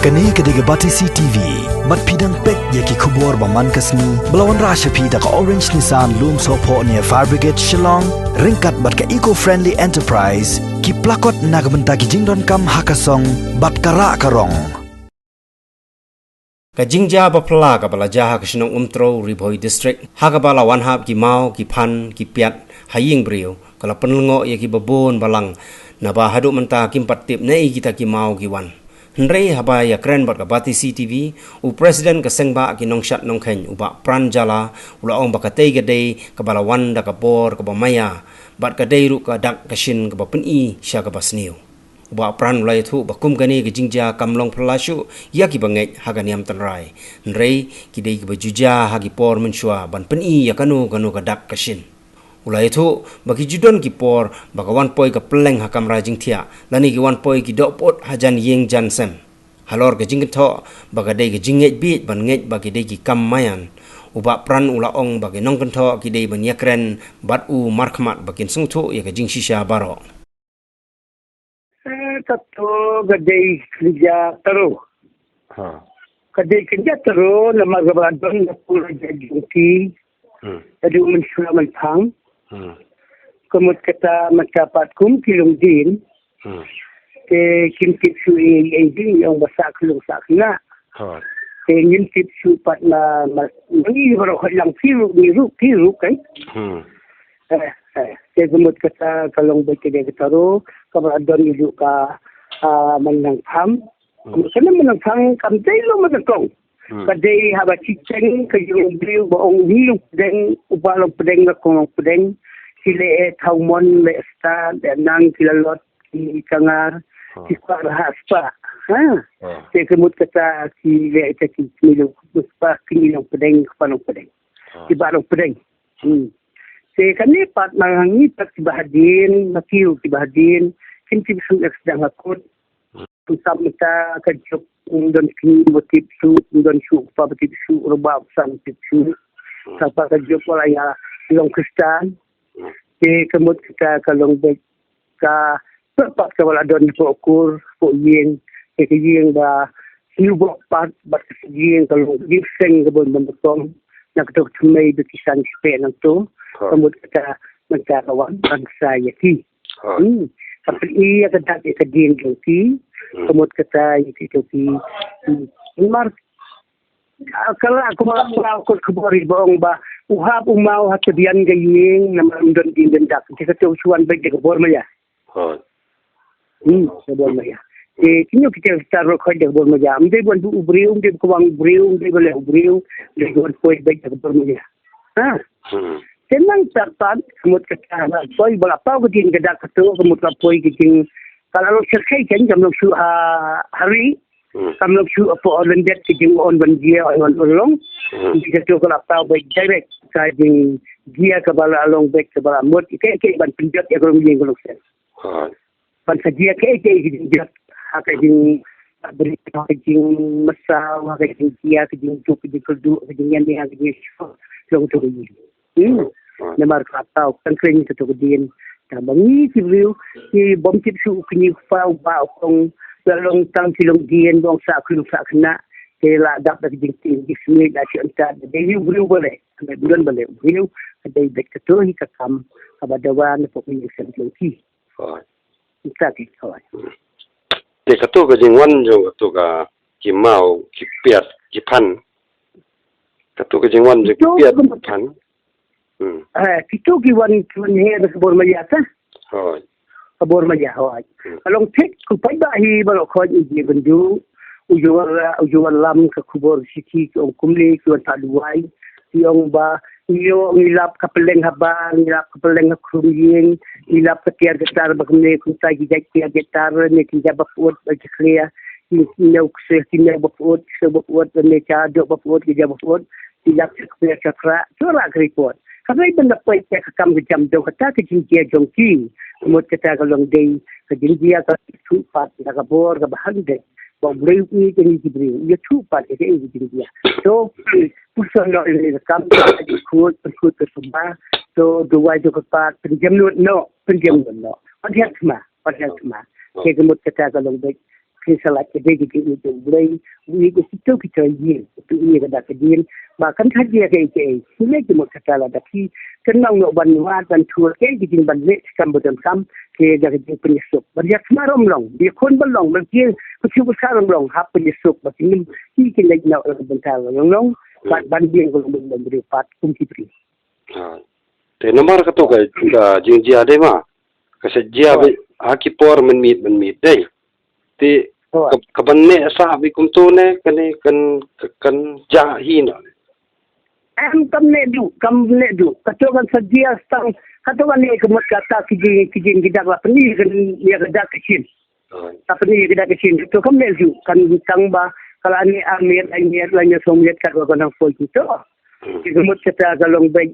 Kani kediga bati CTV, mat pidang pek yaki kubor baman kasni, belawan rasha pida ka Orange Nissan Loom Sopo near Fire Brigade Shillong, ringkat bat ka eco-friendly enterprise, ki plakot nagbenta ki jingdon kam hakasong, bat kara karong. Ka jingja ba pla ka bala jaha ka sinong umtro Ribhoi district, ha ka bala wanhap ki mau, ki pan, ki piat, haying brio, kala penlengo yaki babon balang, na ba hadu menta kimpat tip na kita ki mau ki wan. Henry haba ya keren bat kabati CTV u presiden ka sengba ki nongshat nongkhen uba pranjala ula ong bakatei gade ka balawan da ka bor ka bamaya bat ka dei ru ka dak ka shin ka bapeni sya ka basniu uba pran ulai thu bakum gani ka jingja kamlong plashu ya ki bangai haganiam tanrai Henry ki dei ka bajuja ha ki por menshua ban peni ya kanu ka dak ka shin ulai itu bagi judon ki por bagawan poi ka peleng hakam rajing thia lani ki wan poi ki dopot hajan yeng jan sem halor ka jing tho baga dei ka jinget bit ban nget bagi dei ki kam mayan uba pran ula ong bagi nong kan tho ki dei ban yakren bat u markmat bakin sung thu ya ka jing shisha baro Tato gadai kerja terus. Gadai kerja terus lama gabadan na pula jadi Tadi mensulah mentang. Kemudian kata mendapat kilung din. Kim tip sui ini yang besar kilung sakna. Ingin tip su pat na ini baru yang biru kan. Kemudian kata kalau baca dia kataru keberadaan itu ka menang ham. Kemudian menang ham kamtai lo menang. Kadai haba ciceng kajung beliau baong hilung pedeng upalong pedeng lakong pedeng sile taumon le sta nang kilalot ki kangar ki haspa te kemut kata ki le ki milung puspa kilong pedeng palong pedeng ki balong pedeng te kani pat mangangi pat bahadin makiu ki bahadin kinti bisu sedang akut pusam kita kajok don kini motif su don su pa motif su roba sam motif su sapa ka jopo ya long kristan kemut kita kalong bek ka tepat ka wala don pokur po yeng yeng ba siu bo pat bat yeng kalong gifeng ka bon bentong nak tok tumay be kisan spen to kemut kita magkakawan bangsa yaki kapag iya ka dati ka din ki kemudian kata itu mar kalau aku mau kebori bohong bah uhap umau hatian gayeng nama undon dindak kita cuan baik de kebor maya kebor maya kinyo kita taruh kau de kebor maya amde buat ubrium de kuang ubrium de boleh ubrium de buat koi baik de kebor maya senang tapat kemudian kata koi balapau kedin kedak ketu kemudian koi kedin kalau serkai kan kami su hari kami su apa orang dia kejeng on banjir on long kita tu kalau tahu baik direct kajing dia ke bala along baik ke bala mut ke ban pinjat ya kalau mungkin kalau sen ban saja ke dia kajing beri kajing masa kajing dia kajing tu kajing kerdu kajing yang dia kajing long tu ini nama tahu kan kering itu kedin bangi sibiu ni bom tip su kini fau ba kong lalong tang silong dien bong sa kulung sa kena ke la dak dak jing tin di sini da si anta de yu bru boleh anda bulan boleh bru ada bek ketu hi kakam abadawan pok ni sen ki kita ki kawan te ketu ka jingwan jo ketu ka kimau kipiat kipan ketu ka jingwan jo kipiat kipan kita kiwan he da kebor maya ta kebor maya hoy along tek ku pai ba hi ba ko ji bendu ujuan lam ke kubor siki ke kumli ke taduai tiong ba yo ngilap kapeleng haba ngilap kapeleng krumyeng ngilap ketiar getar bagne ku sai gi jak getar ne ki jaba pot ba clear ni kuseh kinau bapot sebapot ne cha do bapot ki jaba pot tilap clear chakra tora report Kadai benda poi ke kam ke jam do kata ke jinjia jongki mot kata kalong dei ke jinjia ka tu pat ka bor ka bahan de ba breu ni ke ni breu ye tu pat ke jinjia so pusan no ile kam ka ku semba so do wai do pat pinjam no pinjam no padhya kma ke mot kata kalong dei salah kedai itu boleh itu kita yin itu ia kada kedin bahkan haji ke sini cuma kata tapi kenang nak banwa dan tour ke jin ban le kam betul kam ke jadi penyusup banyak semarom long dia kon belong mungkin kucu besar long hap penyusup batin ki lagi nak bentar long ban dia kalau memberi pat kum kipri te nomor ka to ka jing jia dai ma ka se jia be akipor men mit dai ti kabanne sa bi kum to ne kan jahi na kamne du katokan sadia stang katokan ni kemat kata kijin gidak la peni kan dia gedak kecil tapi gedak kecil to kamne du kan tang ba kalau ni amir lainnya somiet kat orang foi itu kemat kata galong baik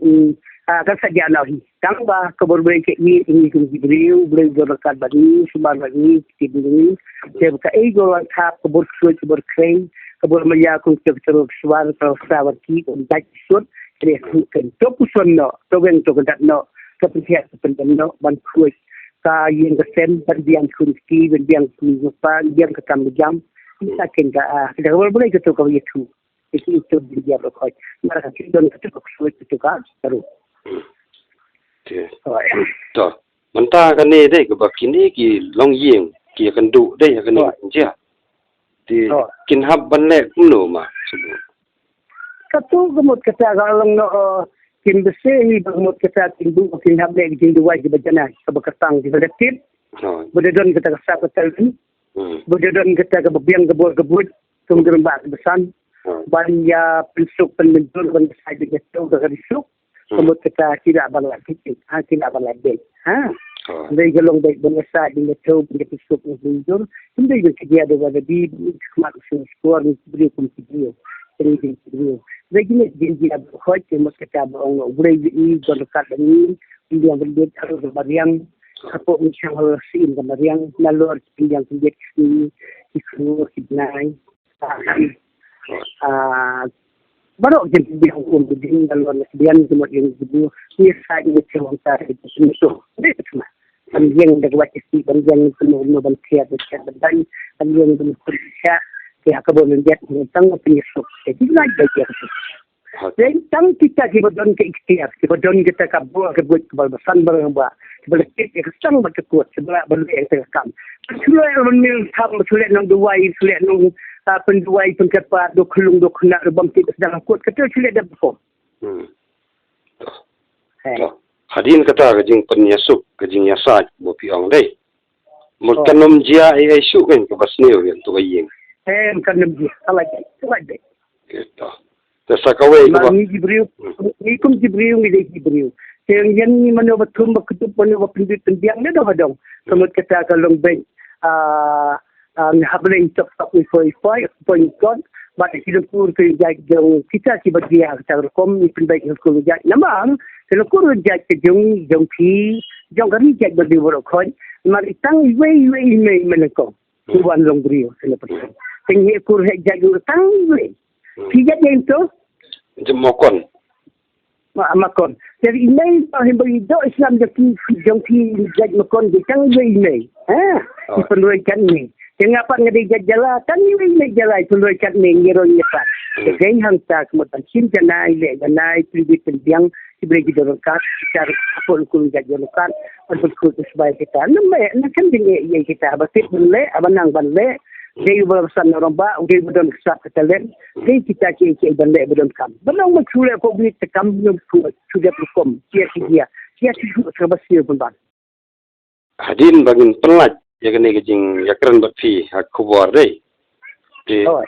kan saja nahi tang ba kabur baik ni ini kum gibriu boleh berkat bani subar bani tidini sebab ego tap kabur suai kabur krain kabur maya kung terus suar terus ki untuk sud dia kan to puson no to ben to kan no kepentingan no ban kuat ka yang kesen ban biang kunski ban biang kupa biang ketam jam kita kan kita boleh kita kau itu dia berkait mereka don kita kuat itu kan terus to manta kan ni dai ka bakini ki long yeng ki kan du dai kan ni je ti kin hab ban le kuno ma katu gemut kata galong no kin bese hi gemut kata tindu kin hab le kin duai di bajana kabakatang di badatit bodon kata ka sapatal ni bodon kata ka biang gebor gebut kemudian bak besan ban ya pensuk penmentur ban sai di geto ka risuk kemudian kita tidak balak kita tidak balak dek Dari galong baik bangsa di metro begitu sup menjur, hindi kerja ada pada di mak skor beri kompetisi, jadi video. Lagi ni jadi ada hot yang masih kita orang boleh ini berkat ini, ini yang berbuat harus beriang, apa macam harus ini beriang, nalur yang berbuat ini, itu kibnai. Baru jadi biang umum dan luar biasa semua yang itu ni saya macam orang itu semua itu cuma yang dekat sisi yang penuh bantian dan yang penuh kerja ya kebun dia tentang penyusup jadi lagi dia dan tang kita kibadon ke ikhtiar kibadon kita kabur kebut kebalbasan beramba sebalik kita kesang berkuat sebelah balik yang terkam sulit menil tham sulit nang duai sulit nang penduai pengkepat do kelung do kena rebam kita sedang kuat kata sulit dah perform hadin kata kajing penyusup kajing yasat bo piang dai mo kanom jia ai su kan ke basneo yang tu yeng kanom jia alai kita tasakawai ko ni jibril ni kum jibril ni jibril yang ni mana betul betul mana penduduk pendiang ni dah dong semut kata kalong bank habling top ni foi point god but kita pur ke jang kita si bagia kita kom ni penbaik ko jak namang kalau ko jak ke jong pi jong kari jak berdiri berkhoi mari tang wei me menako tuan long brio selepas tinggi kur hek jak tang wei pi jak itu jemokon makon jadi email pahin bagi do Islam jong pi jak makon di tang wei me penruikan ni Kenapa ngadi jala kan ni jala penruikan ni ngiron nyepat. Jadi hangta kemudian cinta naik pribadi pendiang diberi dorongkan secara pun kun jajalukan untuk khusus baik kita. Nampak kan dengan kita batik bule abanang bule dia berpesan orang ba dia bedon kesat ketalen dia kita ke bule bedon kam. Benang macule ko beli tekam sudah perform dia terbasir pun ban. Hadin bagin pelat ya kene kijing yakran batfi akubor dai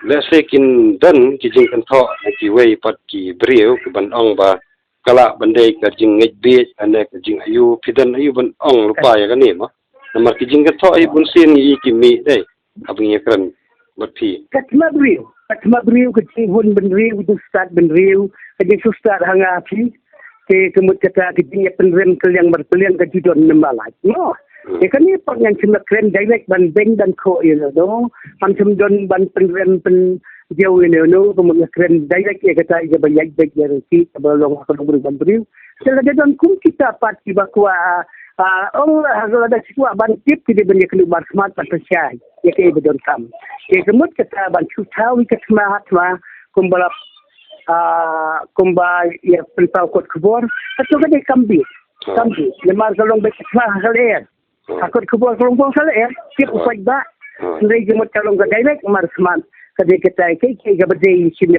let's say kin dan kijing kan tho ki wei pat ki brio ki ban ong ba kala bandai ka jing ngejbe ane ka jing ayu pidan ayu ban ong lupa ya kan ni ma namar kijing kan tho ai bun sin yi ki mi dai abing yakran batfi katma brio kijing hun ban rio tu start ban rio kijing sustar hanga fi ke kemut kata kijing penrem yang berpelian ke judon nembalai no kan ni pak yang cuma keren direct ban bank dan ko ini no macam don ban penrem pen jauh ini no kemudian keren direct ya kata ia banyak baik dari si sebelum aku beri ban beri selain don kum kita part tiba kuah Ông ada siswa bantip tidak banyak keluar smart patasya ya ke bedon kam. Ya kemut kata bantu tahu ke semangat ma kumbala kumba ya pentau kot kubur atau kan kambi. Lemar kalong baik semangat saler. Akot kubur kalong saler. Tip upai ba. Ndai kemut kalong ga direct mar smart. Kadai kita ke gabadai sini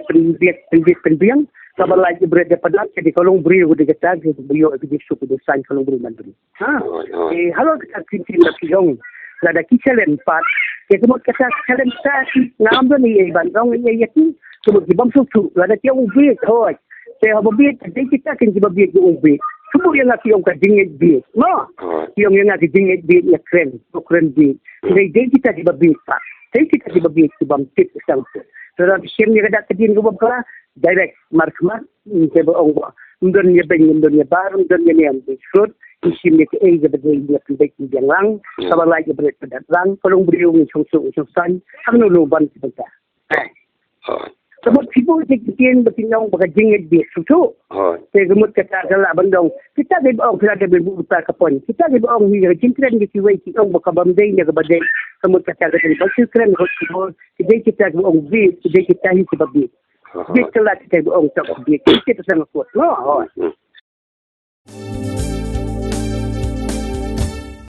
penbiang Sabar lagi berada pada jadi kalau beri udah kita beliau itu suku desain kalau beri mandiri. Halo kita cincin lagi dong. Ada kisah empat. Ya kemudian kita kisah kita ngambil ni bandong ni yaitu kemudian bang susu. Ada tiang ubi thôi. Saya ubi jadi kita kan kita ubi ubi. Semua yang ngasih orang kajingit bi. No. Yang ngasih jingit bi ya keren bi. Jadi kita di ubi pak. Jadi kita di ubi di bang tip sangkut. Terus siang ni ada kejadian kebab direct markman ke ong ndon ye ben ndon ye bar ndon ye niam disut isim ye ke e ga bedai ye pendek yang lang sabar lagi berat pedat lang kolong beriu ni chung san ang no ban kita sebab sibu dikien betinong bagajing ye susu te gemut kata kala bandong kita de ong kita de buta kapon kita de ong ni jintren di kiwai ki ong bakabam dei ne badai semut kata de basitren hospital kita ong vi kita hi sebab dia telah kita buang tak dia kita sangat kuat.